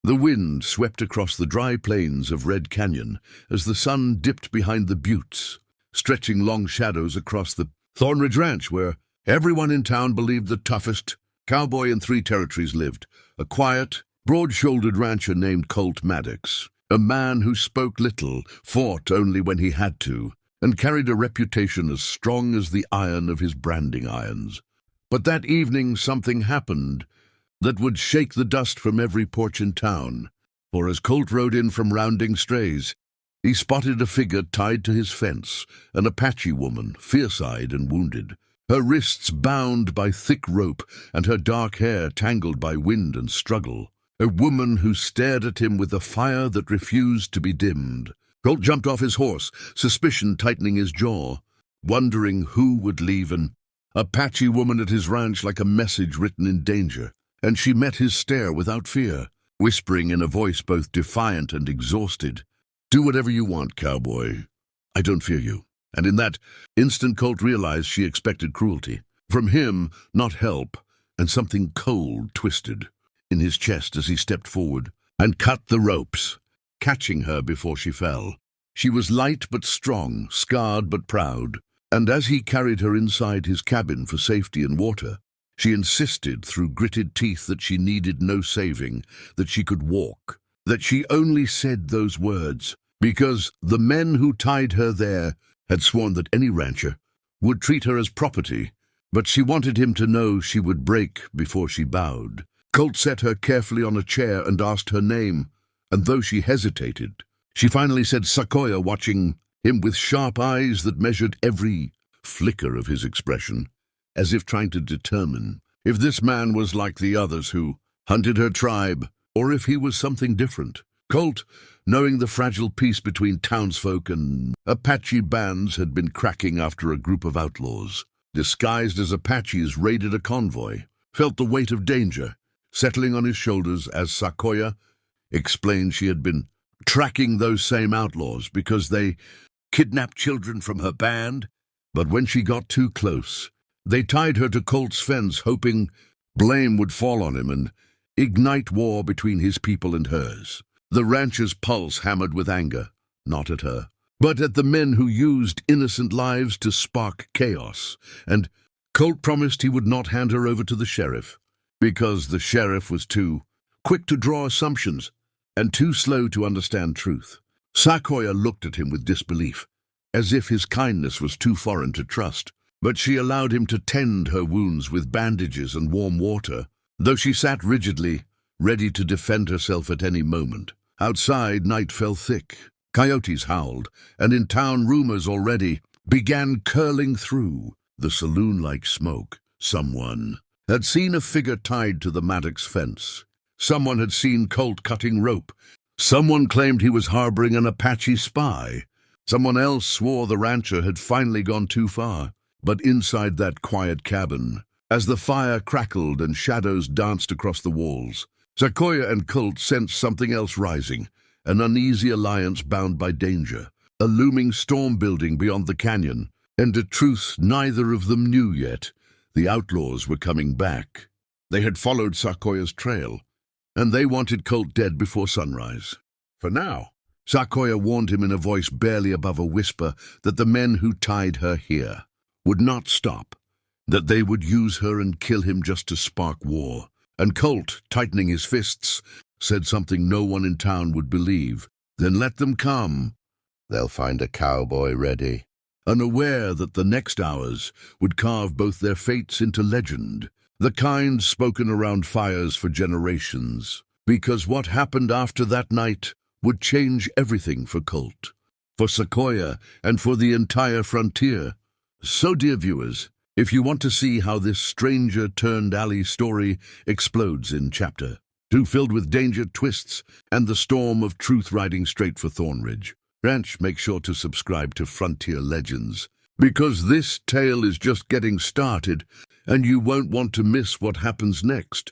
The wind swept across the dry plains of Red Canyon as the sun dipped behind the buttes, stretching long shadows across the Thornridge Ranch, where everyone in town believed the toughest cowboy in 3 territories lived, a quiet, broad-shouldered rancher named Colt Maddox, a man who spoke little, fought only when he had to, and carried a reputation as strong as the iron of his branding irons. But that evening something happened that would shake the dust from every porch in town, for as Colt rode in from rounding strays, he spotted a figure tied to his fence, an Apache woman, fierce-eyed and wounded, her wrists bound by thick rope and her dark hair tangled by wind and struggle, a woman who stared at him with a fire that refused to be dimmed. Colt jumped off his horse, suspicion tightening his jaw, wondering who would leave an Apache woman at his ranch like a message written in danger. And she met his stare without fear, whispering in a voice both defiant and exhausted, "Do whatever you want, cowboy. I don't fear you." And in that instant Colt realized she expected cruelty. From him, not help, and something cold twisted in his chest as he stepped forward and cut the ropes, catching her before she fell. She was light but strong, scarred but proud, and as he carried her inside his cabin for safety and water, she insisted through gritted teeth that she needed no saving, that she could walk, that she only said those words because the men who tied her there had sworn that any rancher would treat her as property, but she wanted him to know she would break before she bowed. Colt set her carefully on a chair and asked her name, and though she hesitated, she finally said Sequoia, watching him with sharp eyes that measured every flicker of his expression, as if trying to determine if this man was like the others who hunted her tribe, or if he was something different. Colt, knowing the fragile peace between townsfolk and Apache bands had been cracking after a group of outlaws, disguised as Apaches, raided a convoy, felt the weight of danger settling on his shoulders as Sequoia explained she had been tracking those same outlaws because they kidnapped children from her band. But when she got too close, they tied her to Colt's fence, hoping blame would fall on him and ignite war between his people and hers. The rancher's pulse hammered with anger, not at her, but at the men who used innocent lives to spark chaos, and Colt promised he would not hand her over to the sheriff, because the sheriff was too quick to draw assumptions and too slow to understand truth. Sequoia looked at him with disbelief, as if his kindness was too foreign to trust. But she allowed him to tend her wounds with bandages and warm water, though she sat rigidly, ready to defend herself at any moment. Outside, night fell thick. Coyotes howled, and in town rumors already began curling through the saloon-like smoke. Someone had seen a figure tied to the Maddox fence. Someone had seen Colt cutting rope. Someone claimed he was harboring an Apache spy. Someone else swore the rancher had finally gone too far. But inside that quiet cabin, as the fire crackled and shadows danced across the walls, Sequoia and Colt sensed something else rising, an uneasy alliance bound by danger, a looming storm building beyond the canyon, and a truth neither of them knew yet. The outlaws were coming back. They had followed Sequoia's trail, and they wanted Colt dead before sunrise. For now, Sequoia warned him in a voice barely above a whisper that the men who tied her here would not stop, that they would use her and kill him just to spark war. And Colt, tightening his fists, said something no one in town would believe. "Then let them come. They'll find a cowboy ready." Unaware that the next hours would carve both their fates into legend, the kind spoken around fires for generations, because what happened after that night would change everything for Colt, for Sequoia, and for the entire frontier. So, dear viewers, if you want to see how this stranger-turned-alley story explodes in Chapter 2, filled with danger, twists, and the storm of truth riding straight for Thornridge Ranch, make sure to subscribe to Frontier Legends, because this tale is just getting started, and you won't want to miss what happens next.